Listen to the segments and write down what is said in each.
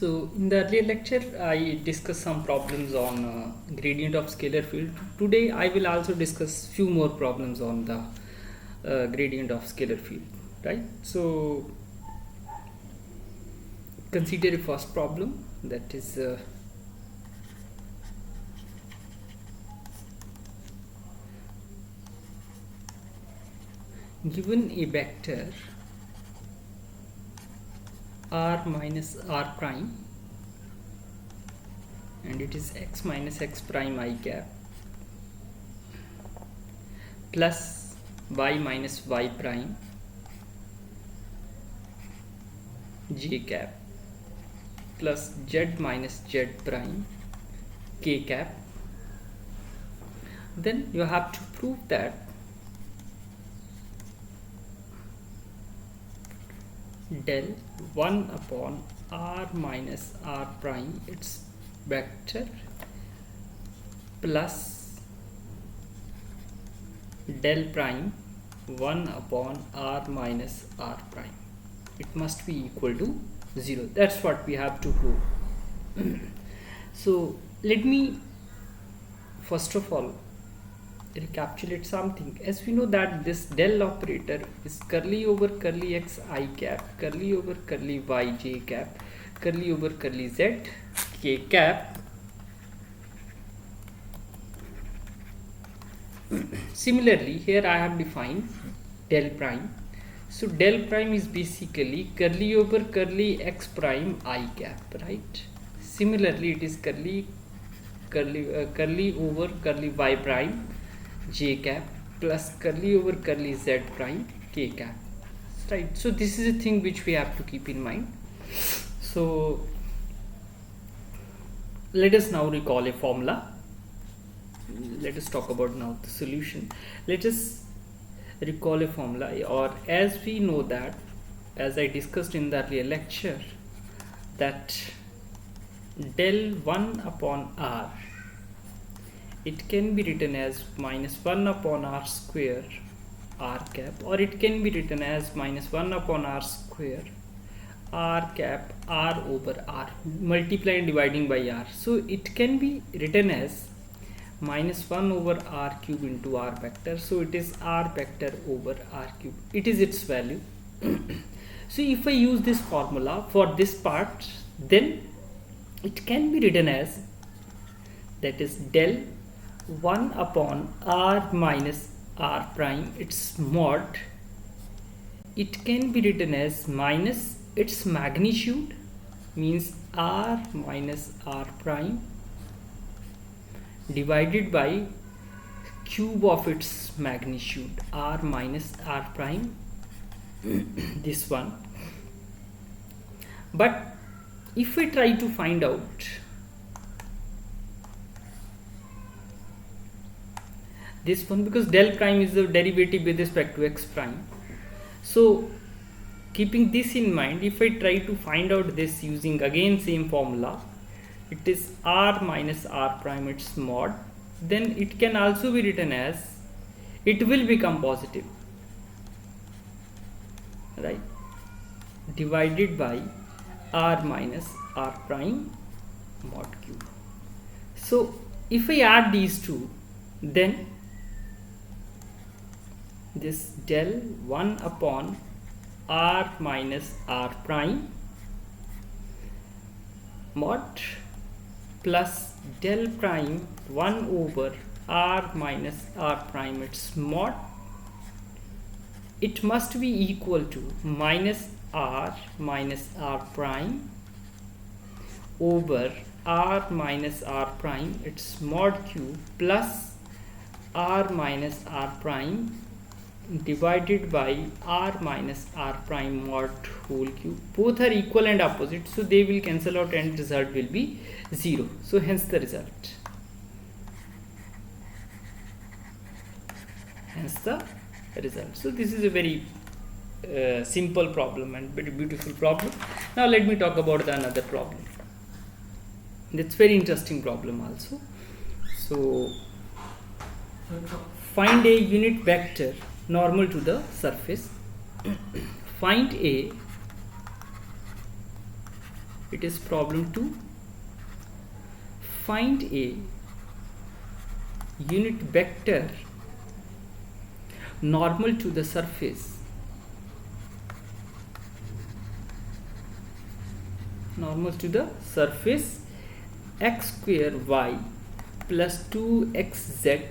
So in the earlier lecture I discussed some problems on gradient of scalar field. Today I will also discuss few more problems on the gradient of scalar field, right? So consider a first problem, that is given a vector r minus r prime and it is x minus x prime I cap plus y minus y prime j cap plus z minus z prime k cap, then you have to prove that del 1 upon r minus r prime its vector plus del prime 1 upon r minus r prime, it must be equal to 0. That's what we have to prove. So let me first of all recapitulate something. As we know that this del operator is curly over curly x I cap, curly over curly y j cap, curly over curly z k cap. Similarly here I have defined del prime. So del prime is basically curly over curly x prime I cap, right? Similarly it is curly over curly y prime j cap plus curly over curly z prime k cap, right? So this is a thing which we have to keep in mind. So let us now recall a formula. Let us talk about now the solution. Let us recall a formula, or as we know that, as I discussed in the earlier lecture, that del 1 upon r, it can be written as minus 1 upon r square r cap, or it can be written as minus 1 upon r square r cap r over r, multiply and dividing by r. So it can be written as minus 1 over r cube into r vector. So it is r vector over r cube, it is its value. So if I use this formula for this part, then it can be written as, that is del 1 upon r minus r prime its mod, it can be written as minus its magnitude, means r minus r prime, divided by cube of its magnitude, r minus r prime, this one. But if we try to find out this one, because del prime is the derivative with respect to x prime, so keeping this in mind, if I try to find out this using again same formula, it is r minus r prime its mod, then it can also be written as, it will become positive, right, divided by r minus r prime mod cube. So if I add these two, then this del 1 upon r minus r prime mod plus del prime 1 over r minus r prime its mod, it must be equal to minus r prime over r minus r prime its mod cube plus r minus r prime divided by r minus r prime mod whole cube. Both are equal and opposite, so they will cancel out and result will be 0. So hence the result. So this is a very simple problem and very beautiful problem. Now let me talk about the another problem. That's very interesting problem also. So find a unit vector normal to the surface. Find a it is problem 2. Find a unit vector normal to the surface x square y plus 2xz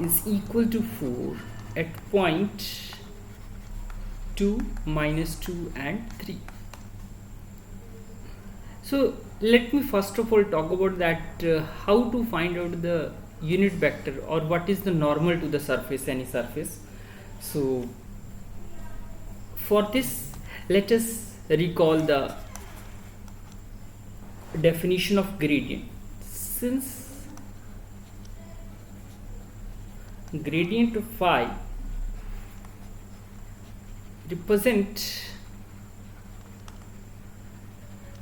is equal to 4 at point 2, -2 and 3. So let me first of all talk about that how to find out the unit vector, or what is the normal to the surface, any surface. So for this, let us recall the definition of gradient. Since gradient of phi represent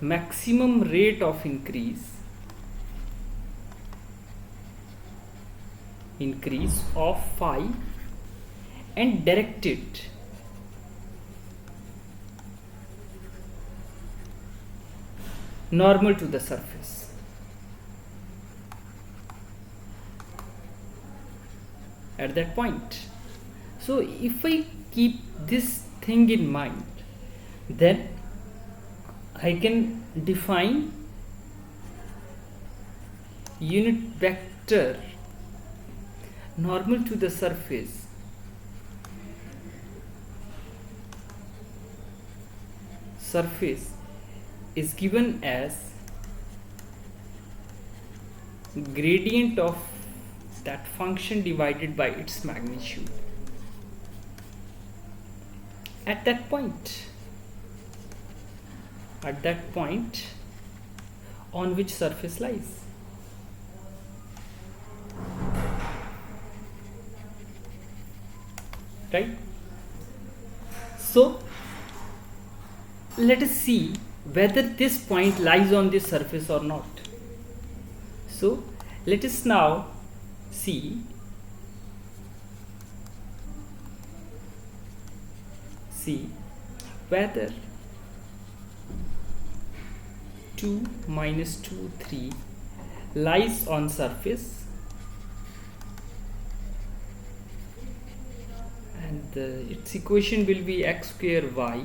maximum rate of increase of phi and directed normal to the surface. At that point, so if I keep this thing in mind, then I can define unit vector normal to the surface is given as gradient of that function divided by its magnitude at that point on which surface lies. Right? So let us see whether this point lies on this surface or not. So let us now see whether 2, -2, 3 lies on surface, and its equation will be x square y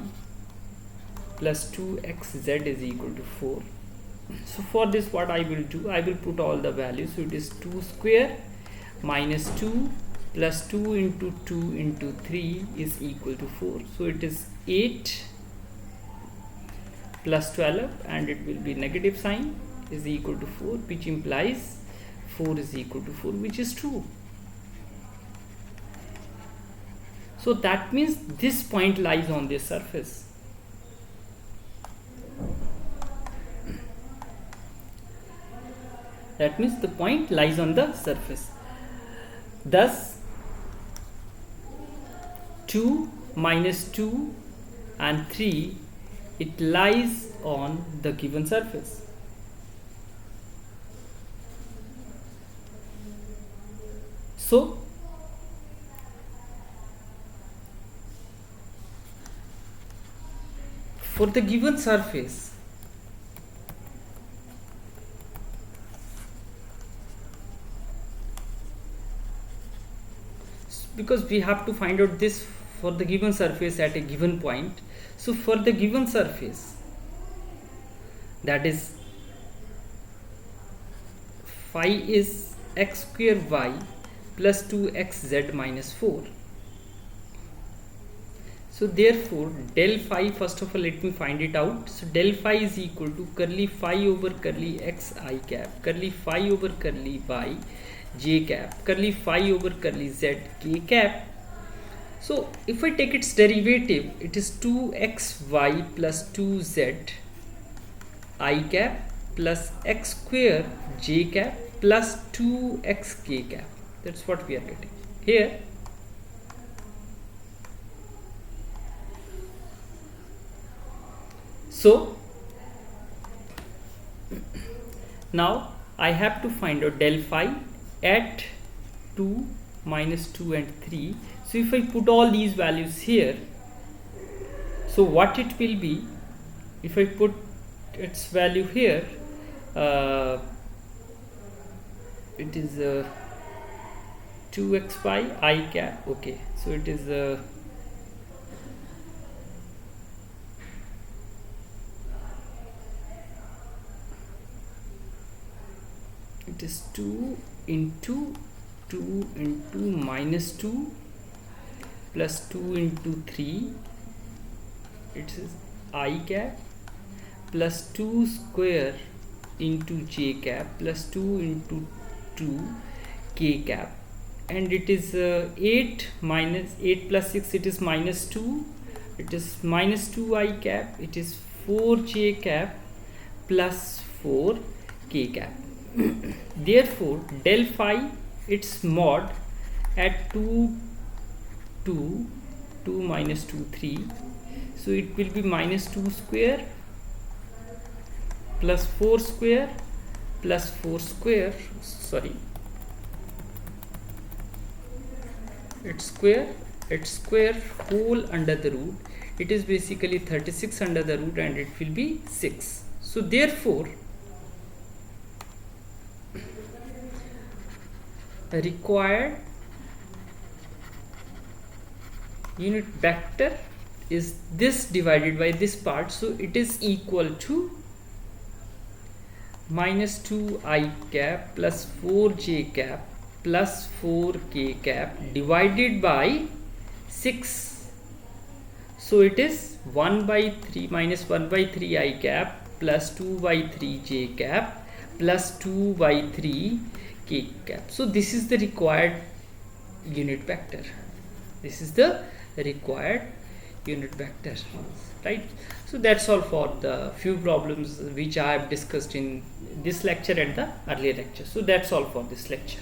plus 2xz is equal to 4. So for this, what I will do, I will put all the values. So it is 2 square minus 2 plus 2 into 2 into 3 is equal to 4. So it is 8 plus 12, and it will be negative sign, is equal to 4, which implies 4 is equal to 4, which is true. So that means this point lies on this surface. That means the point lies on the surface. Thus 2, -2 and 3, it lies on the given surface. So for the given surface, because we have to find out this for the given surface at a given point. So for the given surface, that is phi is x square y plus 2xz minus 4. So therefore del phi, first of all let me find it out. So del phi is equal to curly phi over curly x I cap, curly phi over curly y j cap, curly phi over curly z k cap. So if I take its derivative, it is 2xy plus 2z I cap plus x square j cap plus 2x k cap. That's what we are getting here. So now I have to find out del phi at 2, -2 and 3. So if I put all these values here, so what it will be, if I put its value here, it is 2xy I cap. Okay, so it is it is 2 into minus 2 plus 2 into 3, it is I cap, plus 2 square into j cap plus 2 into 2 k cap, and it is 8 minus 8 plus 6, it is minus 2, it is minus 2 I cap, it is 4 j cap plus 4 k cap. Therefore del phi, its mod at 2 minus 2 3, so it will be minus 2 square plus 4 square plus 4 square, sorry, its square whole under the root, it is basically 36 under the root, and it will be 6. So therefore required unit vector is this divided by this part, so it is equal to minus 2 I cap plus 4 j cap plus 4 k cap divided by 6. So it is 1 by 3 minus 1 by 3 I cap plus 2 by 3 j cap plus 2 by 3 k cap. So this is the required unit vector. This is the required unit vector, right? So that's all for the few problems which I have discussed in this lecture and the earlier lecture. So that's all for this lecture.